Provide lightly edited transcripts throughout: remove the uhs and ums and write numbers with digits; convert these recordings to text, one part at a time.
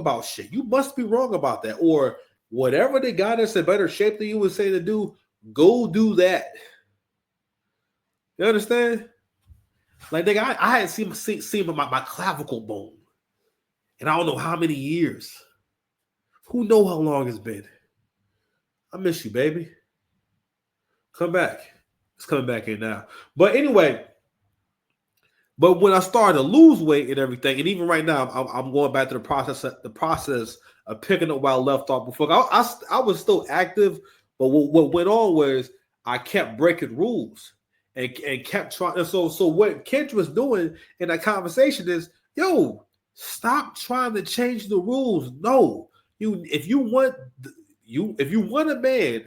about shit. You must be wrong about that. Or whatever the guy that's in better shape than you would say to do, go do that. You understand? Like, nigga, I hadn't seen my clavicle bone. And I don't know how many years. Who know how long it's been? I miss you, baby. Come back. It's coming back in now. But anyway, but when I started to lose weight and everything, and even right now, I'm going back to the process of picking up where I left off before. I was still active, but what went on was I kept breaking rules and kept trying. And so what Kendra was doing in that conversation is, yo, stop trying to change the rules. No, if you want a man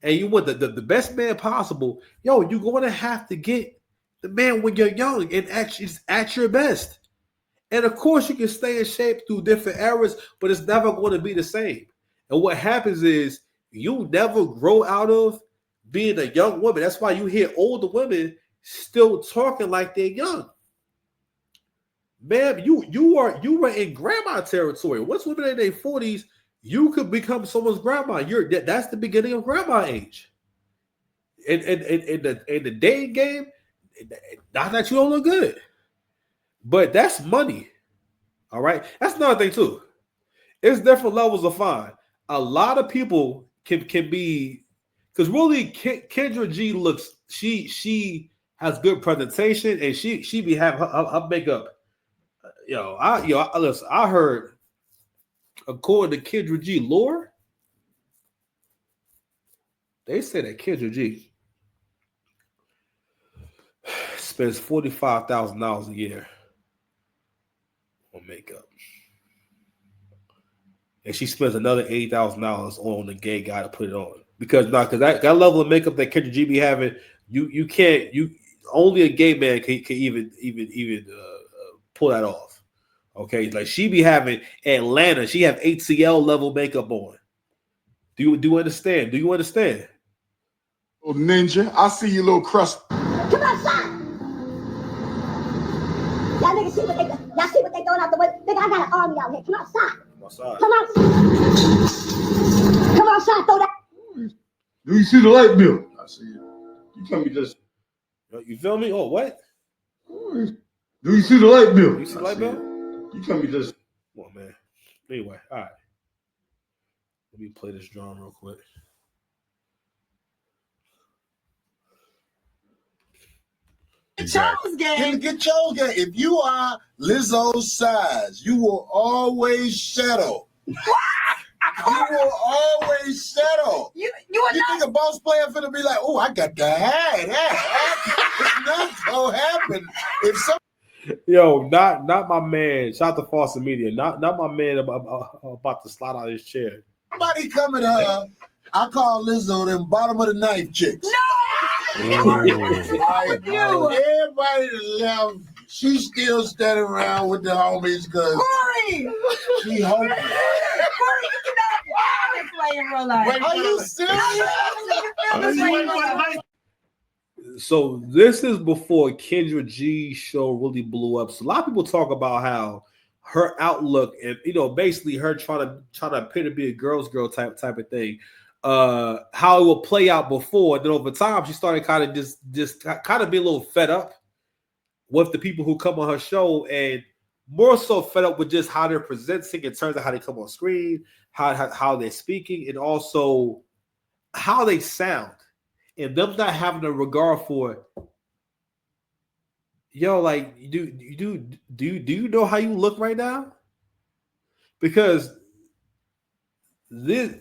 and you want the best man possible, yo, you're going to have to get the man when you're young and actually at your best. And of course, you can stay in shape through different eras, but it's never going to be the same. And what happens is you never grow out of being a young woman. That's why you hear older women still talking like they're young. Man, you were in grandma territory. Once women in their 40s, you could become someone's grandma. That's the beginning of grandma age. In the dating game, not that you don't look good, but that's money. All right, that's another thing too. It's different levels of fine. A lot of people can be, because really Kendra G looks, she has good presentation and she be having her makeup. Listen, I heard, according to Kendra G lore, they say that Kendra G spends $45,000 a year on makeup, and she spends another $80,000 on the gay guy to put it on. Because that level of makeup that Kendra G be having, you can't, only a gay man can even pull that off. Okay, like she be having Atlanta, she have HCL level makeup on. Do you understand? Do you understand? Oh, ninja, I see you, little crust. Come outside. Y'all niggas see what they throwing out the way? Nigga, I got an army out here. Come outside. Come outside. Come outside, throw that. Do you see the light bill? I see it. You tell me just. You feel me? Oh, what? Do you see the light bill? You see the light bill? You tell me just. Come on, man. Anyway, all right. Let me play this drum real quick. Exactly. Get your game. If you are Lizzo's size, you will always settle. You will always settle. You think a boss player finna be like, oh, I got to have that. It's not gonna happen. If some Yo, not my man. Shout out to Foster Media. Not my man about to slide out his chair. Somebody coming to her, I call Lizzo them bottom of the knife chicks. No! Everybody that left, she's still standing around with the homies because she hoping. Corey, you cannot play in real life. Are you serious? So this is before Kendra G show really blew up. So a lot of people talk about how her outlook and basically her trying to appear to be a girl's girl type of thing. How it will play out before, and then over time she started kind of just kind of be a little fed up with the people who come on her show, and more so fed up with just how they're presenting in terms of how they come on screen, how they're speaking, and also how they sound, and them not having a regard for, like, do you know how you look right now? Because this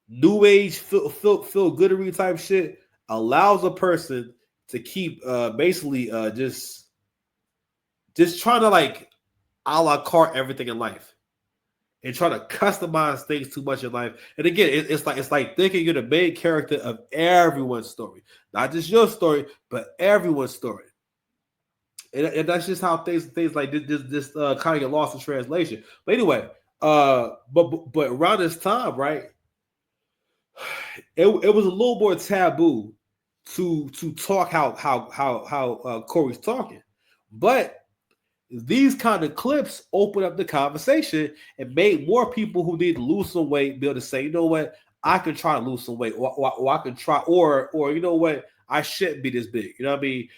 new age feel goodery type shit allows a person to keep basically just trying to like a la carte everything in life and trying to customize things too much in life. And again, it's like thinking you're the main character of everyone's story, not just your story, but everyone's story. And that's just how things like this kind of get lost in translation. But anyway. But around this time, right, it was a little more taboo to talk how Corey's talking. But these kind of clips open up the conversation and made more people who need to lose some weight be able to say, you know what, I can try to lose some weight, or I can try, or you know what, I shouldn't be this big. You know what I mean?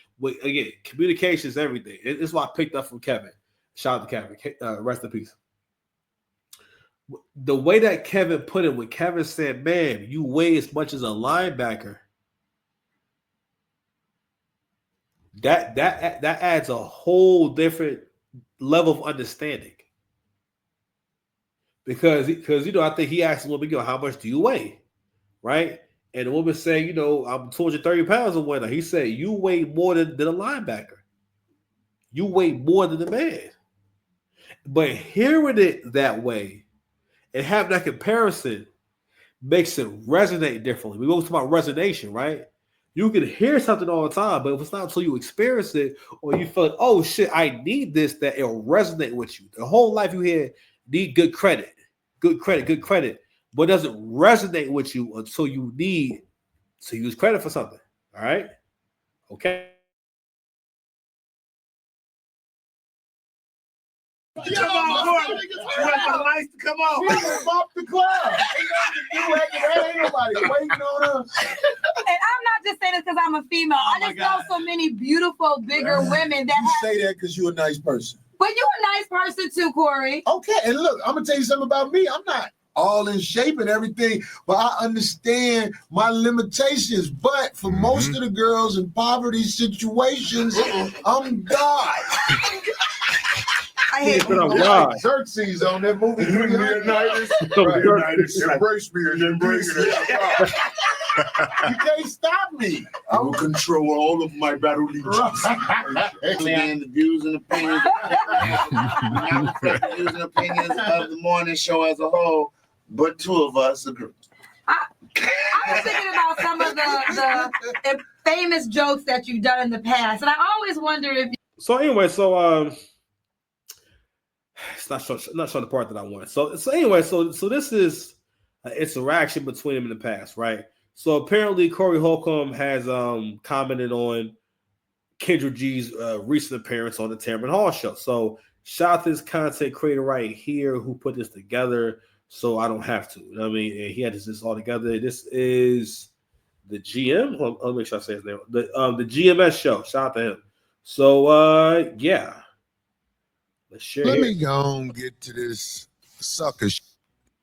Again, communication is everything. It's what I picked up from Kevin. Shout out to Kevin. Rest in peace. The way that Kevin put it, when Kevin said, man, you weigh as much as a linebacker, that adds a whole different level of understanding. Because you know, I think he asked a woman, you know, how much do you weigh? Right? And the woman said, you know, I'm 230 pounds or whatever. He said, you weigh more than a linebacker. You weigh more than a man. But hearing it that way and having that comparison makes it resonate differently. We always talk about resonation, right? You can hear something all the time, but if it's not until you experience it or you feel like, oh shit, I need this, that it'll resonate with you. The whole life you hear, need good credit, but it doesn't resonate with you until you need to use credit for something. All right? Okay. Come on, boy. You want the lights to come on. She's off the club. Ain't nobody waiting on us. And I'm not just saying this because I'm a female. I just know so many beautiful, bigger women that you say that because you're a nice person. But you're a nice person too, Corey. Okay, and look, I'm gonna tell you something about me. I'm not all in shape and everything, but I understand my limitations. But for most of the girls in poverty situations, I'm God. I hate like Xerxes on that movie. Leonidas. Embrace me and embrace me. You can't stop me. I will control all of my battle legions. And the views and opinions, of the morning show as a whole, but two of us agree. I was thinking about some of the famous jokes that you've done in the past, and I always wondered if. So anyway, it's not showing the part that I want. So anyway, so this is an interaction between them in the past, right? So apparently Corey Holcomb has commented on Kendra G's recent appearance on the Tamron Hall show. So shout out to this content creator right here who put this together, so I don't have to. You know what I mean? And he had this all together. This is the GM. Let me make sure I say his name. The GMS show. Shout out to him. So yeah. Let's share. Let me go and get to this sucker.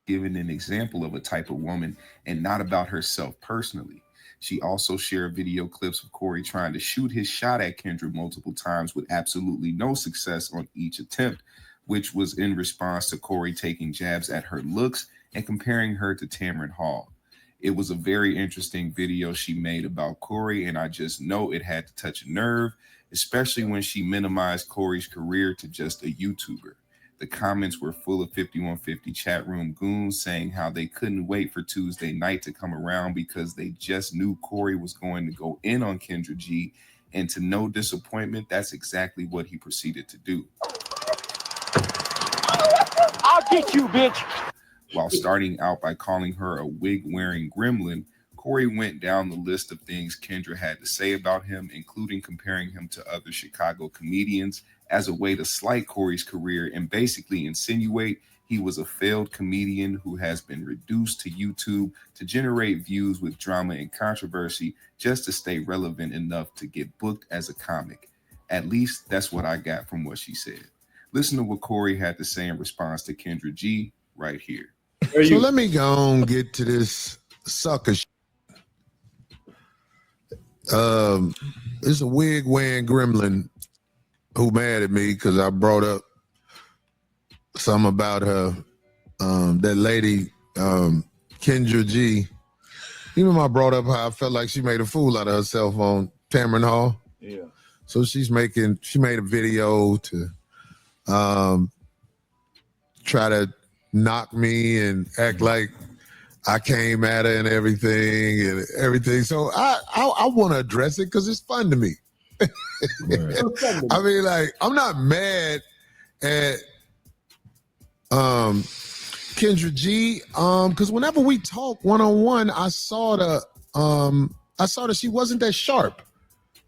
Giving an example of a type of woman and not about herself personally. She also shared video clips of Corey trying to shoot his shot at Kendra multiple times with absolutely no success on each attempt, which was in response to Corey taking jabs at her looks and comparing her to Tamron Hall. It was a very interesting video she made about Corey, and I just know it had to touch a nerve, especially when she minimized Corey's career to just a YouTuber. The comments were full of 5150 chat room goons saying how they couldn't wait for Tuesday night to come around because they just knew Corey was going to go in on Kendra G, and to no disappointment, that's exactly what he proceeded to do. I'll get you, bitch. While starting out by calling her a wig-wearing gremlin, Corey went down the list of things Kendra had to say about him, including comparing him to other Chicago comedians as a way to slight Corey's career and basically insinuate he was a failed comedian who has been reduced to YouTube to generate views with drama and controversy just to stay relevant enough to get booked as a comic. At least that's what I got from what she said. Listen to what Corey had to say in response to Kendra G right here. So let me go and get to this sucker. It's a wig-wearing gremlin who mad at me because I brought up something about her, that lady, Kendra G. You remember I brought up how I felt like she made a fool out of herself on Tamron Hall? Yeah. So she made a video to try to knock me and act like I came at her and everything. So I want to address it because it's fun to me. I mean, like, I'm not mad at Kendra G, because whenever we talk one-on-one, I saw that she wasn't that sharp.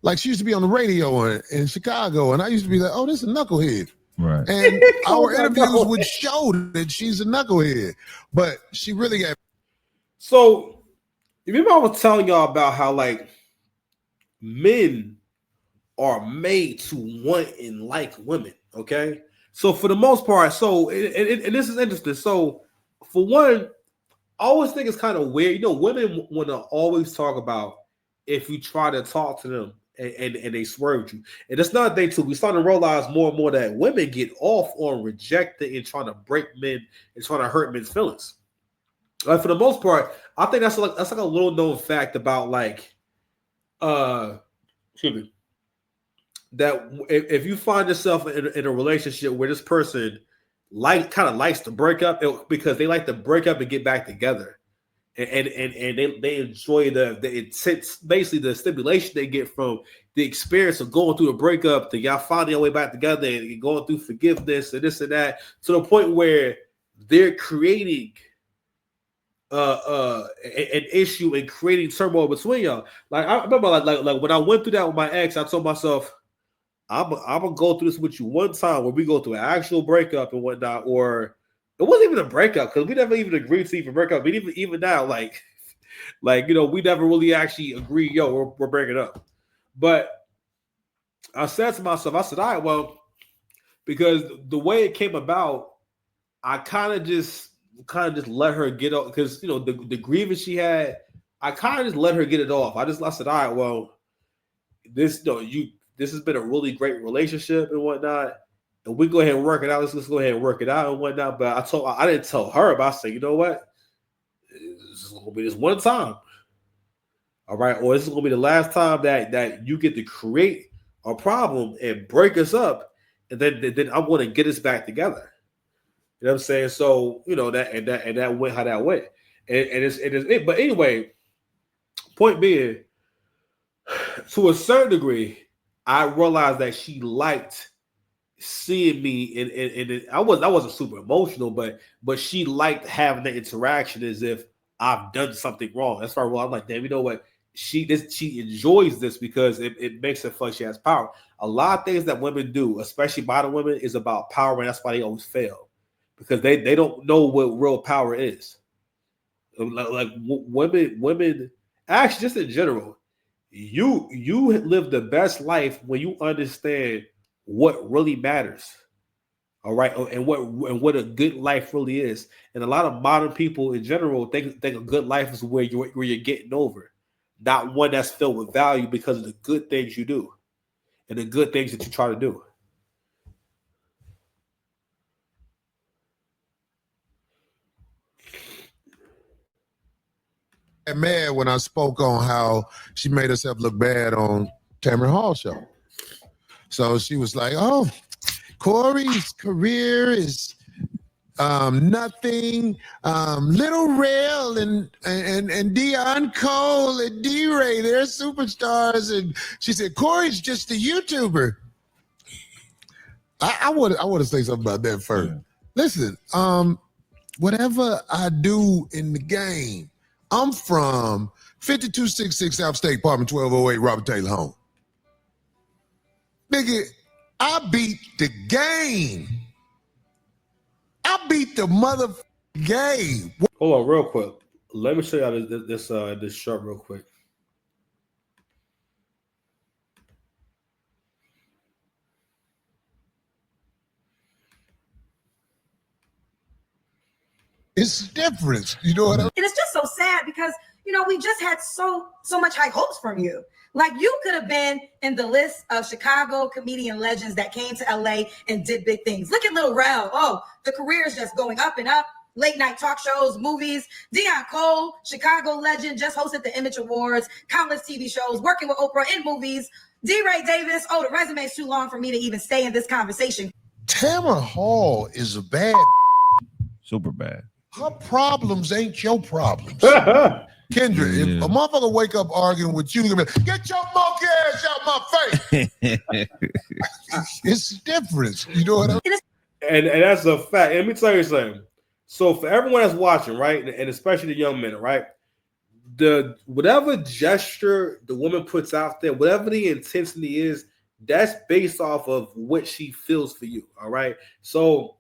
Like, she used to be on the radio in Chicago, and I used to be like, oh, this is a knucklehead. Right. And our interviews would show that she's a knucklehead, but she really got. So, remember I was telling y'all about how like men are made to want and like women. Okay, so for the most part, and this is interesting. So, for one, I always think it's kind of weird. You know, women want to always talk about if you try to talk to them and they swerve you. And it's not they too. We starting to realize more and more that women get off on rejecting and trying to break men and trying to hurt men's feelings. Like for the most part, I think that's like a little known fact about like excuse me, that if you find yourself in a relationship where this person kind of likes to break up because they like to break up and get back together, and they enjoy the intense, basically the stimulation they get from the experience of going through a breakup, to y'all finding your way back together and going through forgiveness and this and that, to the point where they're creating an issue and creating turmoil between y'all. Like I remember, like when I went through that with my ex, I told myself, I'm gonna go through this with you one time where we go through an actual breakup and whatnot, or it wasn't even a breakup because we never even agreed to even break up. But even now, like you know, we never really actually agreed. Yo, we're breaking up. But I said to myself, I said, all right, well, because the way it came about, I kind of just let her get off because you know the grievance she had. I kind of just let her get it off. I said, all right, well, this has been a really great relationship and whatnot, and we go ahead and work it out. Let's go ahead and work it out and whatnot. But I didn't tell her, but I said, you know what, this is gonna be this one time, all right, or this is gonna be the last time that you get to create a problem and break us up, and then I'm gonna get us back together. You know what I'm saying? So you know that went how that went, and it's. But anyway, point being, to a certain degree, I realized that she liked seeing me, and I wasn't super emotional, but she liked having the interaction as if I've done something wrong. That's why I'm like, damn, you know what? She enjoys this because it makes her feel like she has power. A lot of things that women do, especially modern women, is about power, and that's why they always fail because they don't know what real power is. Like women, actually, just in general. You live the best life when you understand what really matters. All right, and what a good life really is. And a lot of modern people in general think a good life is where you're getting over, not one that's filled with value because of the good things you do and the good things that you try to do. Mad when I spoke on how she made herself look bad on Tamron Hall show. So she was like, "Oh, Corey's career is nothing. Little Rail and Deion Cole and D-Ray, they're superstars." And she said, "Corey's just a YouTuber." I want to say something about that first. Yeah. Listen, whatever I do in the game, I'm from 5266 South State, apartment 1208, Robert Taylor home. Nigga, I beat the game. I beat the motherfucking game. Hold on, real quick. Let me show y'all this shirt real quick. It's a difference, you know what I mean? And it's just so sad because you know we just had so much high hopes from you. Like you could have been in the list of Chicago comedian legends that came to LA and did big things. Look at Lil Rel. Oh, the career is just going up and up. Late night talk shows, movies. Deion Cole, Chicago legend, just hosted the Image Awards, countless TV shows, working with Oprah in movies. D-Ray Davis. Oh, the resume is too long for me to even stay in this conversation. Tamron Hall is a bad. Super bad. Her problems ain't your problems. Kendra, if a motherfucker wake up arguing with you, you're gonna be like, "Get your monkey ass out my face." It's a difference. You know what I mean? And that's a fact. And let me tell you something. So for everyone that's watching, right, and especially the young men, right, whatever gesture the woman puts out there, whatever the intensity is, that's based off of what she feels for you. All right. So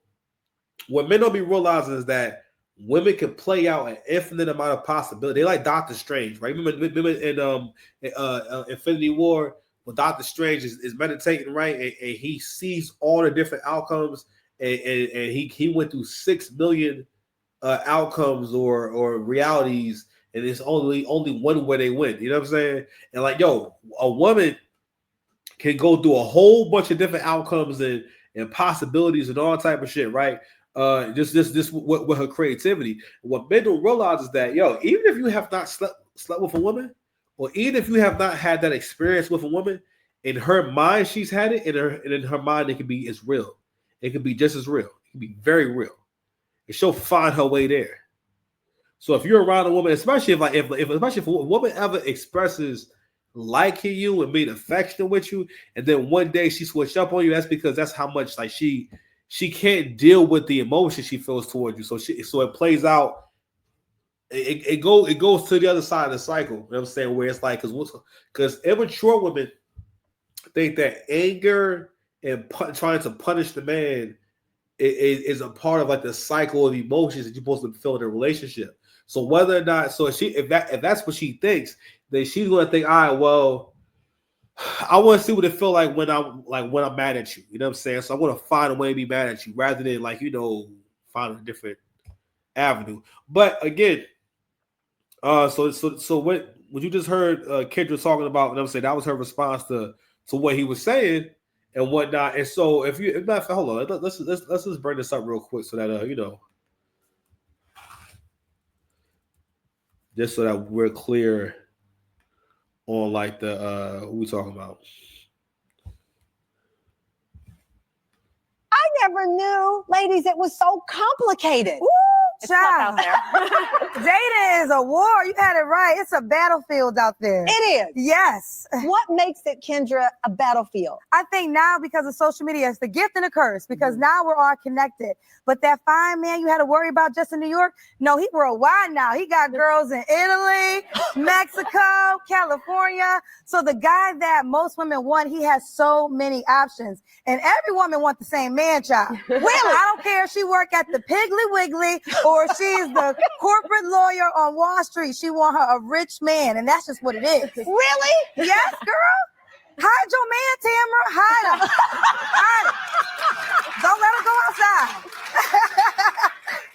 what men don't be realizing is that women can play out an infinite amount of possibility. They like Doctor Strange, right? Remember in Infinity War when Doctor Strange is meditating, right? And he sees all the different outcomes, and he went through 6 million outcomes or realities, and it's only one where they win. You know what I'm saying? And like, yo, a woman can go through a whole bunch of different outcomes and possibilities and all type of shit, right? Just with her creativity. What men don't realize is that, yo, even if you have not slept with a woman, or even if you have not had that experience with a woman, in her mind she's had it, and in her mind it can be as real. It can be just as real. It can be very real. And she'll find her way there. So if you're around a woman, especially if a woman ever expresses liking you and being affectionate with you, and then one day she switched up on you, that's because that's how much like she can't deal with the emotion she feels towards you. So it plays out. It goes to the other side of the cycle. You know what I'm saying? Where it's like, because immature women think that anger and trying to punish the man is a part of like the cycle of emotions that you're supposed to feel in a relationship. So whether or not, if that's what she thinks, then she's gonna think, all right, well, I want to see what it feel like when I'm mad at you. You know what I'm saying? So I'm gonna find a way to be mad at you rather than find a different avenue. But again, so what you just heard Kendra talking about, you know what I'm saying, that was her response to what he was saying and whatnot. And so hold on, let's just bring this up real quick so that just so that we're clear on like the what we talking about. I never knew, ladies, it was so complicated. Woo, child. Dating is a war. You had it right. It's a battlefield out there. It is. Yes. What makes it, Kendra, a battlefield? I think now because of social media, it's the gift and the curse, because now we're all connected. But that fine man you had to worry about just in New York, no, he worldwide now. He got girls in Italy, Mexico, California. So the guy that most women want, he has so many options. And every woman wants the same man, child. Really? I don't care if she work at the Piggly Wiggly or she's the corporate lawyer on Wall Street. She want her a rich man, and that's just what it is. Really? Yes, girl. Hide your man, Tamara. Hide him. Hide him. Don't let him go outside.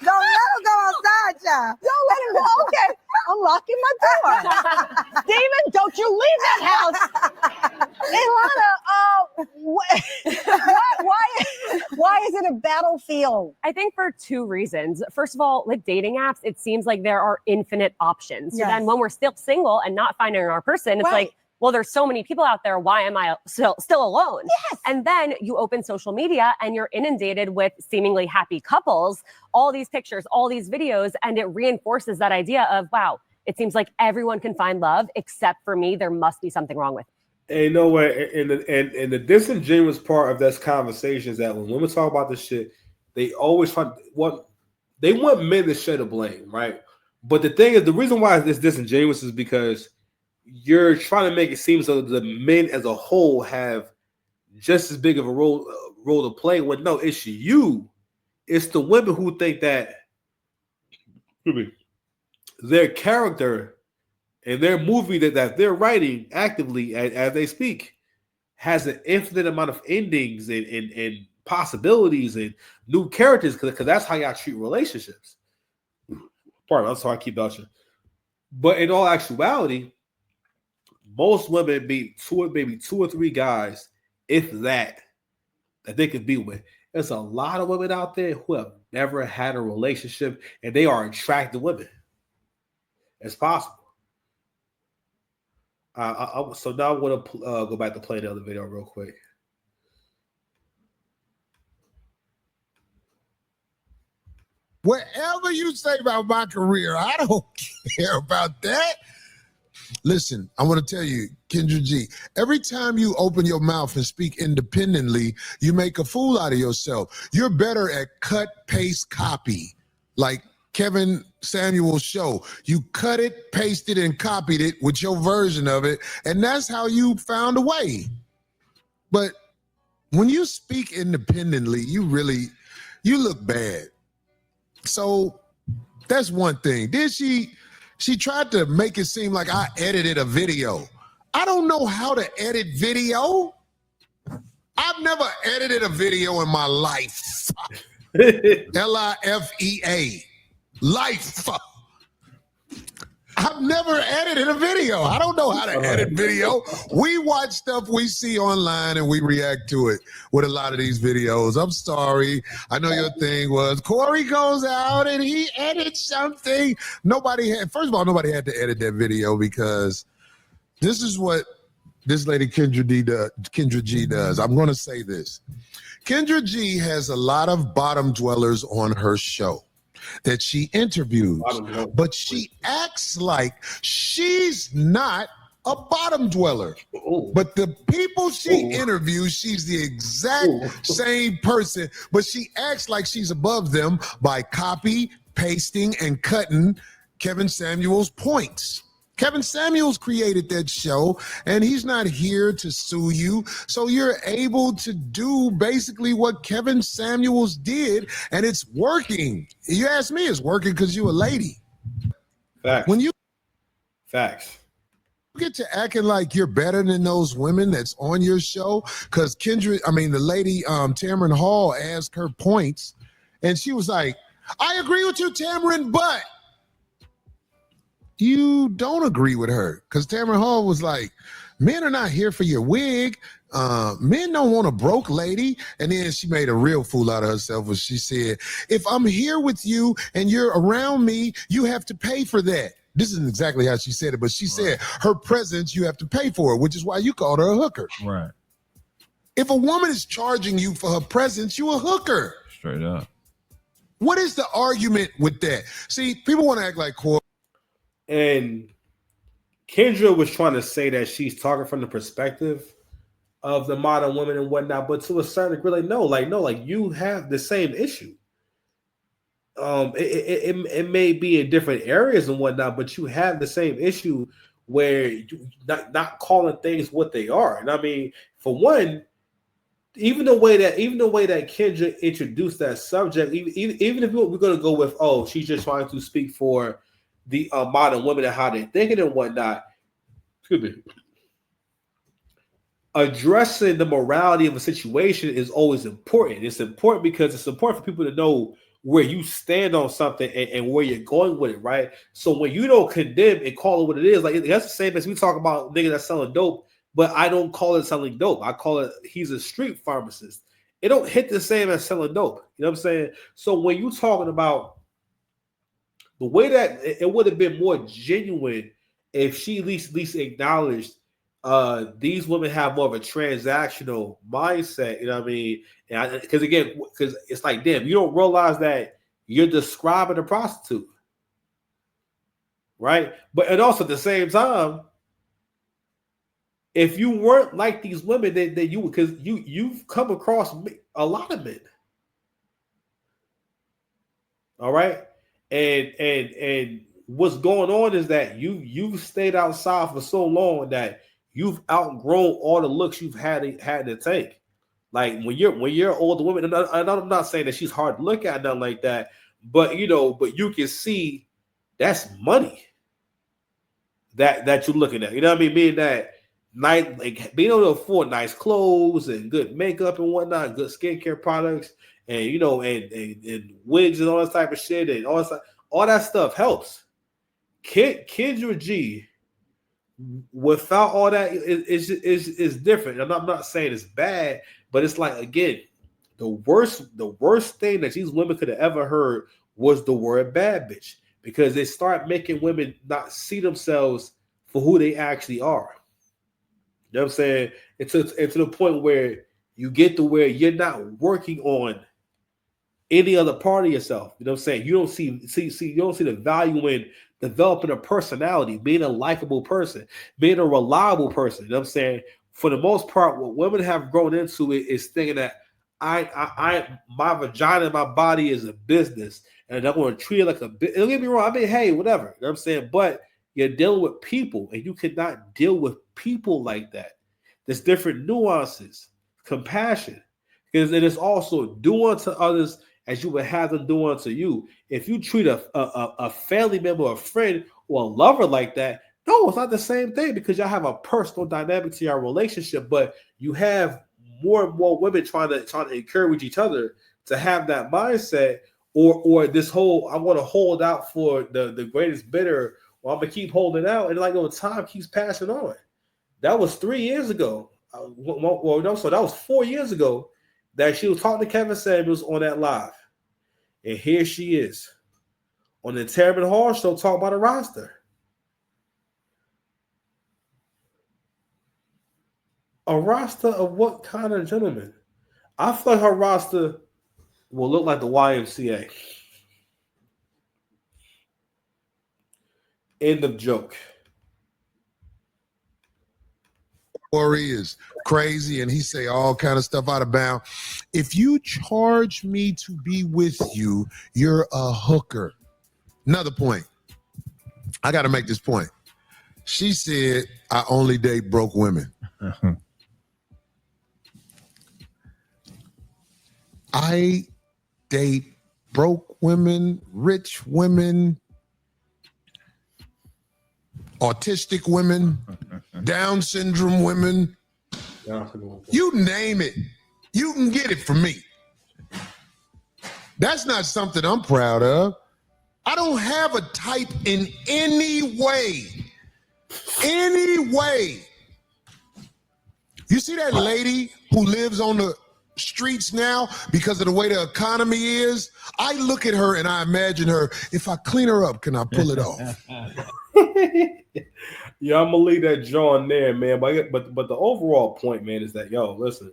Don't let him go outside, child. Don't let him go. Okay, I'm locking my door. Steven, don't you leave that house. Ilana, why is it a battlefield? I think for two reasons. First of all, with dating apps, it seems like there are infinite options. So then when we're still single and not finding our person, it's like, well, there's so many people out there. Why am I still alone? Yes. And then you open social media and you're inundated with seemingly happy couples, all these pictures, all these videos, and it reinforces that idea of, wow, it seems like everyone can find love except for me. There must be something wrong with me. And you know what? And the disingenuous part of this conversation is that when women talk about this shit, they always want men to share the blame, right? But the thing is, the reason why it's disingenuous is because you're trying to make it seem so the men as a whole have just as big of a role to play. When no, it's you. It's the women who think that their character and their movie that they're writing actively as they speak has an infinite amount of endings and possibilities and new characters, because that's how y'all treat relationships. Pardon, I'm sorry, I keep belching. But in all actuality, most women meet maybe two or three guys, if that they could be with. There's a lot of women out there who have never had a relationship, and they are attractive women. It's possible. So now I'm going to go back to play the other video real quick. Whatever you say about my career, I don't care about that. Listen, I want to tell you, Kendra G, every time you open your mouth and speak independently, you make a fool out of yourself. You're better at cut, paste, copy, like Kevin Samuel's show. You cut it, pasted, and copied it with your version of it, and that's how you found a way. But when you speak independently, you look bad. So that's one thing. Then she tried to make it seem like I edited a video. I don't know how to edit video. I've never edited a video in my life. L-I-F-E-A. Life. I've never edited a video. I don't know how to edit video. We watch stuff we see online and we react to it with a lot of these videos. I'm sorry. I know your thing was Corey goes out and he edits something. First of all, nobody had to edit that video because this is what this lady Kendra G does. I'm going to say this. Kendra G has a lot of bottom dwellers on her show that she interviews, but she acts like she's not a bottom dweller. Ooh. But the people she interviews, she's the exact same person, but she acts like she's above them by copy, pasting, and cutting Kevin Samuels' points. Kevin Samuels created that show, and he's not here to sue you. So you're able to do basically what Kevin Samuels did, and it's working. You ask me, it's working because you're a lady. Facts. When you get to acting like you're better than those women that's on your show, because the lady Tamron Hall asked her points, and she was like, I agree with you, Tamron, but you don't agree with her, because Tamron Hall was like, men are not here for your wig. Men don't want a broke lady. And then she made a real fool out of herself when she said, if I'm here with you and you're around me, you have to pay for that. This isn't exactly how she said it, but she said her presence, you have to pay for it, which is why you called her a hooker. Right. If a woman is charging you for her presence, you a hooker. Straight up. What is the argument with that? See, people want to act like Corey. And Kendra was trying to say that she's talking from the perspective of the modern woman and whatnot, but to a certain degree, like you have the same issue. It may be in different areas and whatnot, but you have the same issue where you not calling things what they are. And I mean, for one, even the way that Kendra introduced that subject, even if we're going to go with, she's just trying to speak for the modern women and how they're thinking and whatnot. Excuse me. Addressing the morality of a situation is always important. It's important because it's important for people to know where you stand on something and where you're going with it, right? So when you don't condemn and call it what it is, like that's the same as we talk about niggas that's selling dope, but I don't call it selling dope. I call it he's a street pharmacist. It don't hit the same as selling dope. You know what I'm saying? So when you talking about the way that it would have been more genuine if she at least acknowledged these women have more of a transactional mindset, you know what I mean? And because it's like, damn, you don't realize that you're describing a prostitute, right? And also at the same time, if you weren't like these women, that you would, because you've come across a lot of men, all right? And what's going on is that you've stayed outside for so long that you've outgrown all the looks you've had to take. Like when you're older woman, and I'm not saying that she's hard to look at, nothing like that, but you can see that's money that you're looking at. You know what I mean? Meaning that like being able to afford nice clothes and good makeup and whatnot, good skincare products, and and wigs and all that type of shit and all that stuff helps. Kendra G, without all that, is different. And I'm not saying it's bad, but it's like, again, the worst thing that these women could have ever heard was the word bad bitch, because they start making women not see themselves for who they actually are. You know what I'm saying? It's to the point where you get to where you're not working on any other part of yourself. You know what I'm saying? You don't see you don't see the value in developing a personality, being a likable person, being a reliable person. You know what I'm saying? For the most part, what women have grown into it is thinking that my vagina and my body is a business, and I'm going to treat it like a business. Don't get me wrong. I mean, hey, whatever. You know what I'm saying? But you're dealing with people, and you cannot deal with people like that. There's different nuances. compassion, because it is also do unto others as you would have them do unto you. If you treat a family member, a friend, or a lover like that, no, it's not the same thing, because y'all have a personal dynamic to your relationship, but you have more and more women trying to encourage each other to have that mindset, or this whole I want to hold out for the greatest bidder, or I'm gonna keep holding out, and like time keeps passing on. That was 3 years ago. Well, no, so that was 4 years ago that she was talking to Kevin Samuels on that live, and here she is on the Terrence Hall show talking about a roster. A roster of what kind of gentleman? I feel like her roster will look like the YMCA. End of joke. Corey is crazy and he say all kind of stuff out of bounds. If you charge me to be with you, you're a hooker. Another point. I got to make this point. She said, I only date broke women. I date broke women, rich women, autistic women, Down syndrome women. You name it. You can get it from me. That's not something I'm proud of. I don't have a type in any way. Any way. You see that lady who lives on the streets now because of the way the economy is? I look at her and I imagine her, if I clean her up, can I pull it off? Yeah, I'm gonna leave that John there, man. But the overall point, man, is that listen.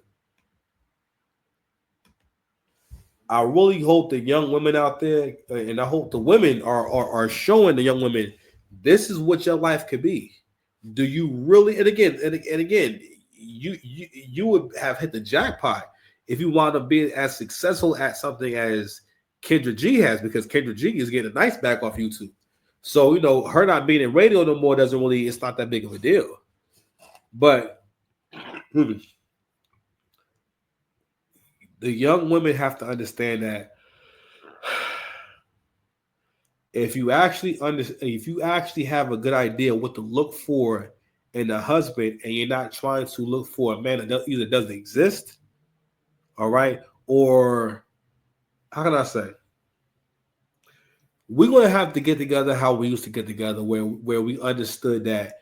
I really hope the young women out there, and I hope the women are showing the young women this is what your life could be. Do you really? And again, you would have hit the jackpot if you wound up being as successful at something as Kendra G has, because Kendra G is getting a nice back off YouTube. So, her not being in radio no more it's not that big of a deal. But the young women have to understand that if you actually have a good idea what to look for in a husband, and you're not trying to look for a man that either doesn't exist, all right, or how can I say? We're going to have to get together how we used to get together, where we understood that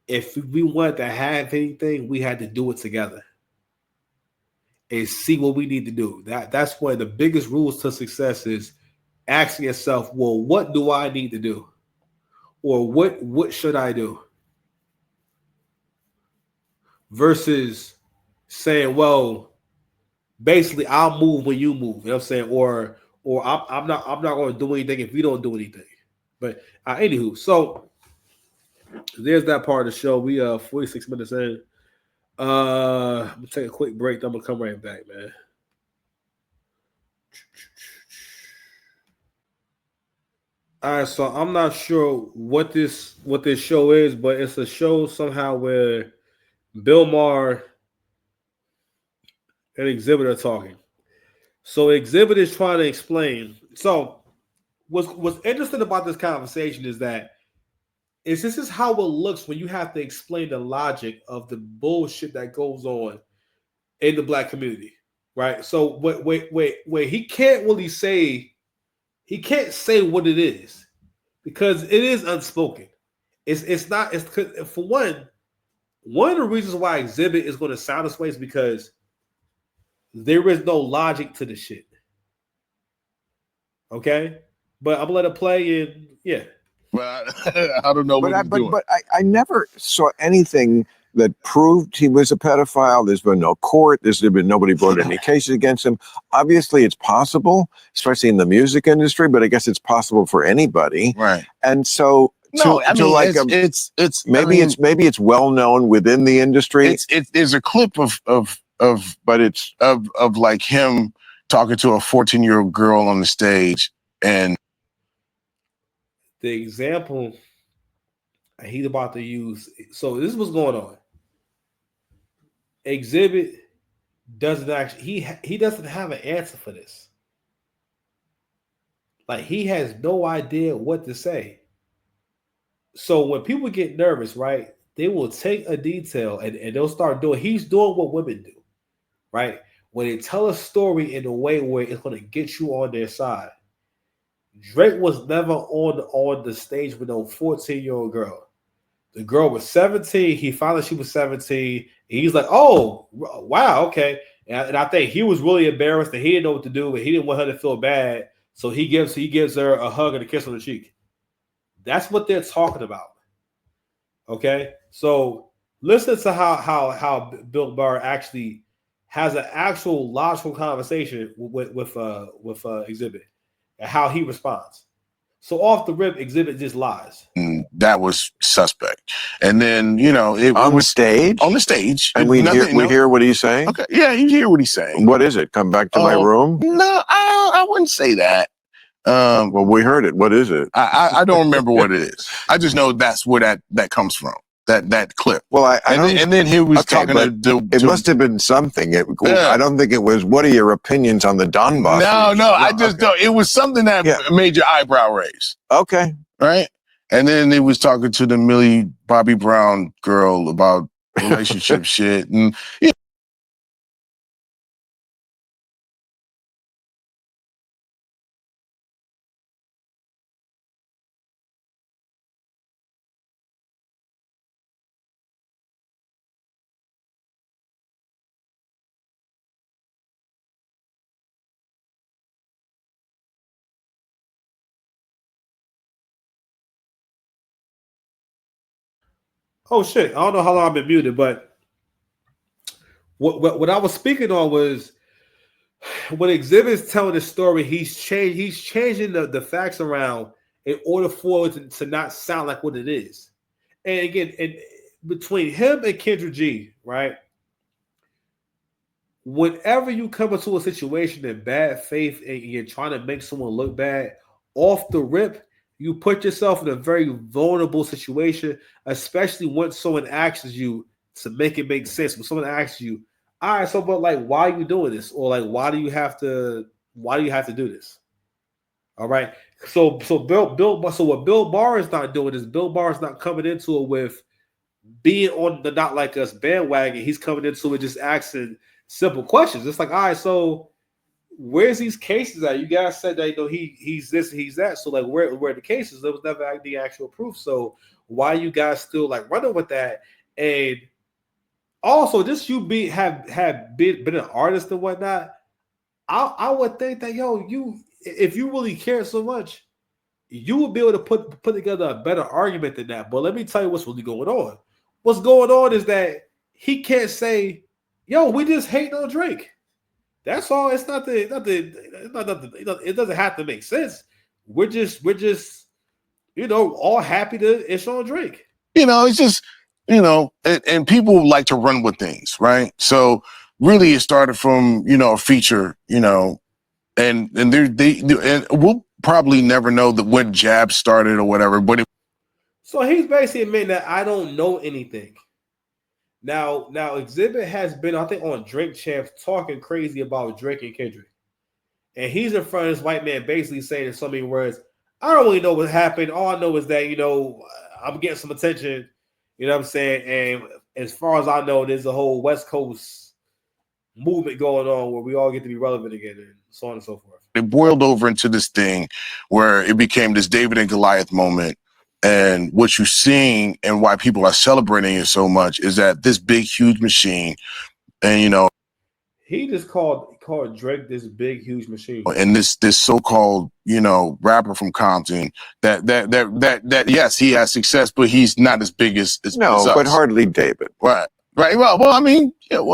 if we wanted to have anything, we had to do it together and see what we need to do. That's one of the biggest rules to success is asking yourself, well, what do I need to do? Or what should I do? Versus saying, well, basically I'll move when you move. You know what I'm saying? Or I'm not going to do anything if you don't do anything. But anywho, so there's that part of the show. We 46 minutes in. I'm gonna take a quick break. Then I'm gonna come right back, man. All right, so I'm not sure what this show is, but it's a show somehow where Bill Maher and Exhibit are talking. So Exhibit is trying to explain. So what's interesting about this conversation is that this is how it looks when you have to explain the logic of the bullshit that goes on in the black community, right? So wait, he can't really say, he can't say what it is because it is unspoken. It's not. It's for one of the reasons why Exhibit is going to sound this way is because there is no logic to the shit. Okay, but I'm gonna let it play and yeah. But I don't know what he's doing. But I never saw anything that proved he was a pedophile. There's been no court. There's been nobody brought any cases against him. Obviously, it's possible, especially in the music industry. But I guess it's possible for anybody. Right. And so, maybe it's well known within the industry. There's a clip of like him talking to a 14-year-old girl on the stage, and the example he's about to use. So this is what's going on. Exhibit doesn't actually he doesn't have an answer for this. Like he has no idea what to say. So when people get nervous, right, they will take a detail and they'll start doing. He's doing what women do, right? When they tell a story in a way where it's going to get you on their side. Drake was never on the stage with no 14-year-old girl. The girl was 17. He found out she was 17. He's like, oh, wow, okay. And I think he was really embarrassed and he didn't know what to do, but he didn't want her to feel bad. So he gives her a hug and a kiss on the cheek. That's what they're talking about. Okay? So listen to how Bill Burr actually has an actual logical conversation with Exhibit and how he responds. So off the rip, Exhibit just lies. That was suspect. And then, it on was stage? On the stage. And we hear what he's saying? Okay. Yeah, you hear what he's saying. What is it? Come back to my room? No, I wouldn't say that. Well, we heard it. What is it? I don't remember what it is. I just know that's where that comes from. That clip. Well, and then he was talking it must have been something. I don't think it was. What are your opinions on the Donbass? No. I just don't. It was something that made your eyebrow raise. Okay, right. And then he was talking to the Millie Bobby Brown girl about relationship shit, and Oh shit! I don't know how long I've been muted, but what I was speaking on was when Exhibit's telling the story, he's changing the facts around in order for it to not sound like what it is. And again, between him and Kendra G, right? Whenever you come into a situation in bad faith and you're trying to make someone look bad, off the rip, you put yourself in a very vulnerable situation, especially when someone asks you to make it make sense. When someone asks you, all right, so but like, why are you doing this? Or like, why do you have to do this? All right. So what Bill Barr is not doing is Bill Barr is not coming into it with being on the Not Like Us bandwagon. He's coming into it just asking simple questions. It's like, all right, so where's these cases at? You guys said that he's this, he's that. So like, where are the cases? There was never the actual proof. So why you guys still like running with that? And also, just you have been an artist and whatnot. I would think that if you really care so much, you would be able to put together a better argument than that. But let me tell you what's really going on. What's going on is that he can't say, "Yo, we just hate on Drake." That's all. It doesn't have to make sense. We're just all happy to it's on Drake. It's just and people like to run with things, right? So really, it started from a feature, and we'll probably never know when Jab started or whatever, but so he's basically admitting that I don't know anything. Now Exhibit has been, I think, on Drink Champs talking crazy about Drake and Kendrick. And he's in front of this white man basically saying in so many words, I don't really know what happened. All I know is that, I'm getting some attention, you know what I'm saying? And as far as I know, there's a whole West Coast movement going on where we all get to be relevant again and so on and so forth. It boiled over into this thing where it became this David and Goliath moment. And what you're seeing and why people are celebrating it so much is that this big, huge machine, and he just called Drake this big, huge machine. And this so-called, rapper from Compton that yes, he has success, but he's not as big as no, as us. But hardly David. Right. Well, I mean,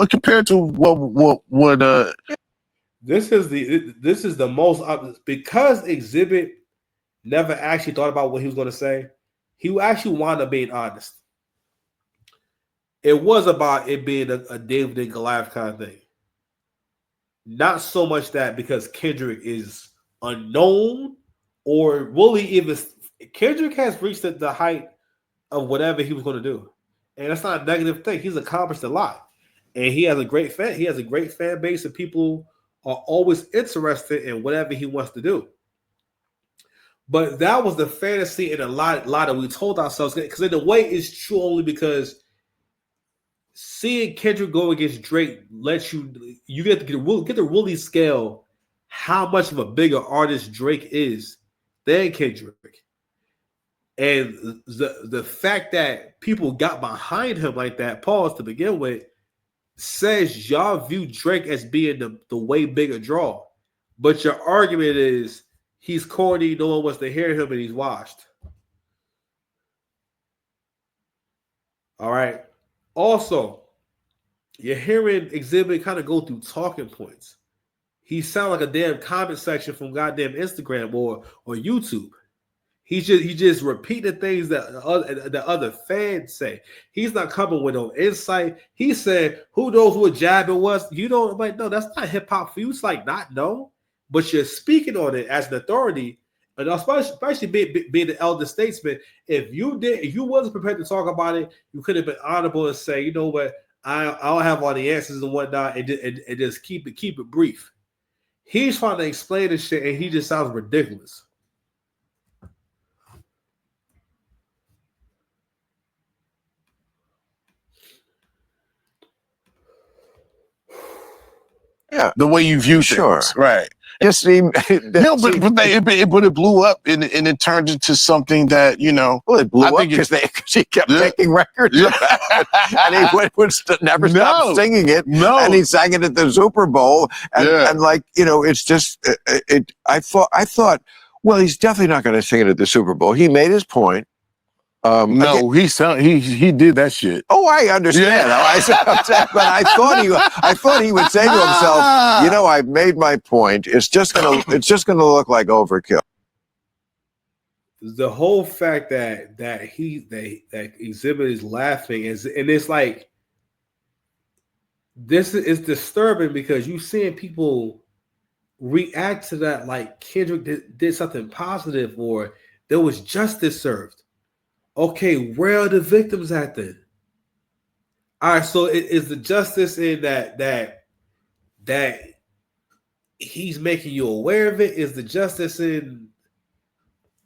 compared to what this is the most because Exhibit never actually thought about what he was going to say. He actually wound up being honest. It was about it being a David and Goliath kind of thing. Not so much that because Kendrick is unknown or really even Kendrick has reached the height of whatever he was going to do. And that's not a negative thing. He's accomplished a lot. and he has a great fan. He has a great fan base, and people are always interested in whatever he wants to do. But that was the fantasy, and a lot of we told ourselves, because in a way it's true only because seeing Kendrick go against Drake lets you get to really scale how much of a bigger artist Drake is than Kendrick. And the fact that people got behind him like that, pause to begin with, says y'all view Drake as being the way bigger draw. But your argument is he's corny, no one wants to hear him, and he's washed. All right. Also, you're hearing Exhibit kind of go through talking points. He sounds like a damn comment section from goddamn Instagram or YouTube. He's just repeating things that other fans say. He's not coming with no insight. He said, "Who knows what jab it was?" You know, I'm like, no, that's not hip hop for you. It's like not no, but you're speaking on it as an authority, and especially being the elder statesman. If you wasn't prepared to talk about it, you could have been honorable and say, you know what, I don't have all the answers and whatnot, and just keep it brief. He's trying to explain this shit, and he just sounds ridiculous. Yeah, the way you view things, right? Just seem but it blew up and it turned into something that, you know. Well, it blew up because he kept making records, and he would never stop singing it. And he sang it at the Super Bowl, and like, you know, it's just I thought, well, he's definitely not going to sing it at the Super Bowl. He made his point. No, he did that shit. Oh, I understand. But I thought he would say to himself, you know, I've made my point. It's just gonna look like overkill. The whole fact that Exhibit is laughing and it's like, this is disturbing because you seeing people react to that like Kendrick did something positive or there was justice served. Okay, where are the victims at then? All right, so is the justice in that he's making you aware of it? Is the justice in?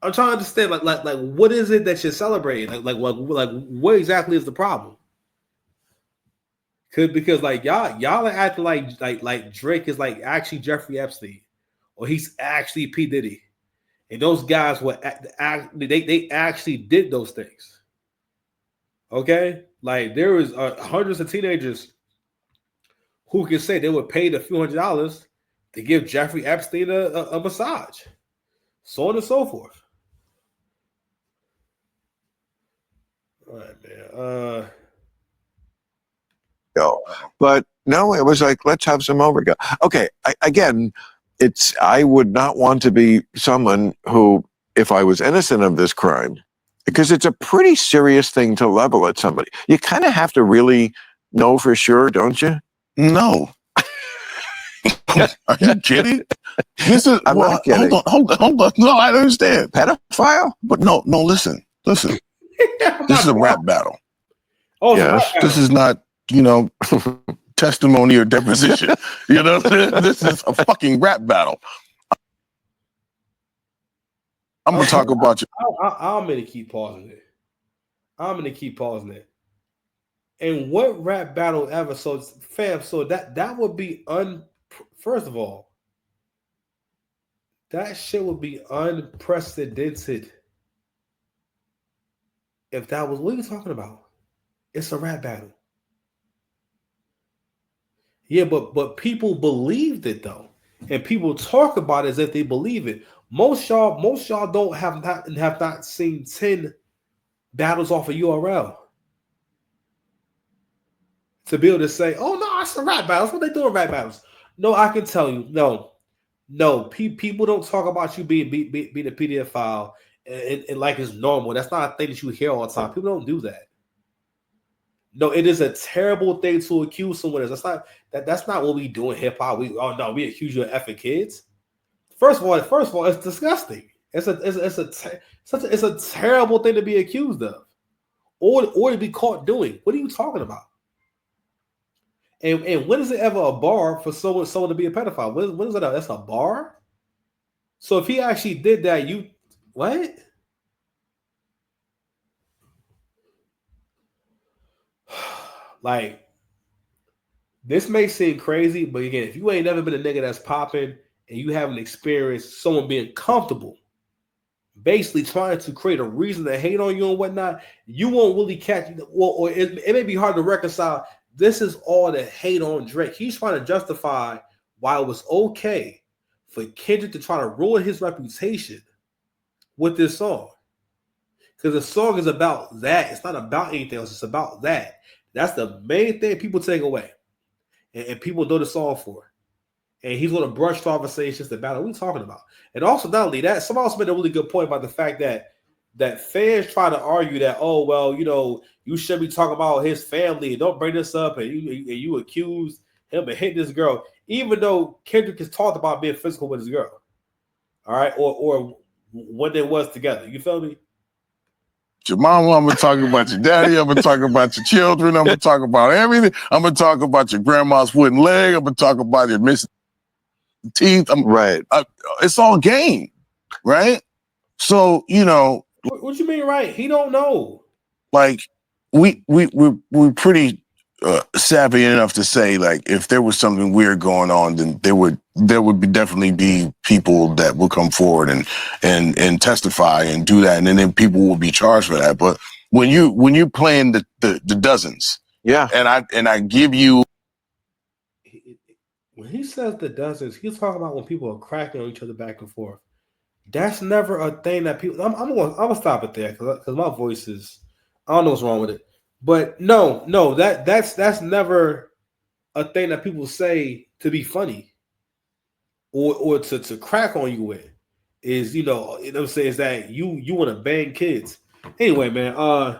I'm trying to understand, like what is it that you're celebrating? Like what exactly is the problem? Because like y'all are acting like Drake is like actually Jeffrey Epstein, or he's actually P. Diddy. And those guys they actually did those things. Okay? Like there was hundreds of teenagers who can say they would pay a few $100s to give Jeffrey Epstein a massage. So on and so forth. All right, man. But no, it was like, let's have some overkill. Okay, I would not want to be someone who, if I was innocent of this crime, because it's a pretty serious thing to level at somebody. You kind of have to really know for sure, don't you? No. Are you kidding? This is not kidding. Hold on. No, I understand. Pedophile? But no, listen. This is a rap battle. Oh, yes. This is not, you know, testimony or deposition. You know, this is a fucking rap battle. I'm gonna talk about you. I'm gonna keep pausing it. And what rap battle ever? So fam, so that would be first of all, that shit would be unprecedented. If that was, what are you talking about? It's a rap battle. Yeah, but people believed it though, and people talk about it as if they believe it. Most y'all don't have not seen 10 battles off of URL to be able to say, "Oh no, it's a rap battle. That's what they do in rap battles." No, I can tell you, no. People don't talk about you being a pedophile and like it's normal. That's not a thing that you hear all the time. People don't do that. No, it is a terrible thing to accuse someone of. That's not what we do in hip hop. We accuse you of effing kids. First of all, it's disgusting. It's a terrible thing to be accused of, or to be caught doing. What are you talking about? And when is it ever a bar for someone to be a pedophile? When is that? That's a bar. So if he actually did that, you what? Like, this may seem crazy, but again, if you ain't never been a nigga that's popping and you haven't experienced someone being comfortable, basically trying to create a reason to hate on you and whatnot, you won't really catch. Or it may be hard to reconcile. This is all the hate on Drake. He's trying to justify why it was okay for Kendrick to try to ruin his reputation with this song. Because the song is about that. It's not about anything else. It's about that. That's the main thing people take away. And people know the song for. And he's going to brush off and say it's just a battle. What are we talking about? And also, not only that, someone else made a really good point about the fact that fans try to argue that, oh, well, you know, you should be talking about his family and don't bring this up. And you accuse him of hitting this girl, even though Kendrick has talked about being physical with his girl. All right. Or when they was together. You feel me? Your mama, I'm gonna talk about your daddy, I'm gonna talk about your children, I'm gonna talk about everything. I'm gonna talk about your grandma's wooden leg, I'm gonna talk about your missing teeth. It's all game, right? So, you know, what you mean, right? He don't know. Like, we're pretty savvy enough to say, like, if there was something weird going on, then there would definitely be people that will come forward and testify and do that, and then people will be charged for that. But when you're playing the dozens, yeah, and I give you, when he says the dozens, he's talking about when people are cracking on each other back and forth. That's never a thing that people. I'm gonna stop it there because my voice is. I don't know what's wrong with it, but no, that's never a thing that people say to be funny, or to crack on you with. Is you know what I'm saying, is that you want to bang kids. Anyway, man,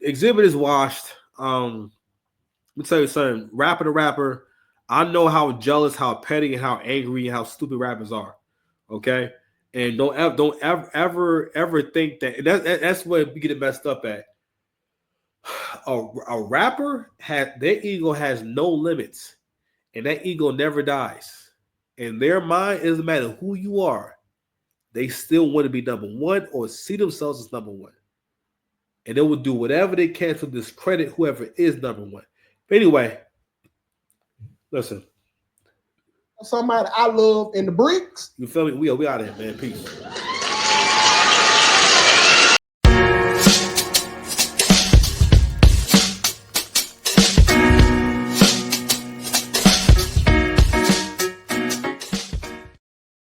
Exhibit is washed. Let me tell you something. Rapper to rapper, I know how jealous, how petty, and how angry, and how stupid rappers are. Okay. And don't ever think that that's what we get it messed up at. A rapper their ego has no limits, and that ego never dies. In their mind, it doesn't matter who you are, they still want to be number one or see themselves as number one, and they will do whatever they can to discredit whoever is number one. But anyway, listen. Somebody I love in the bricks. You feel me? We out of here, man. Peace.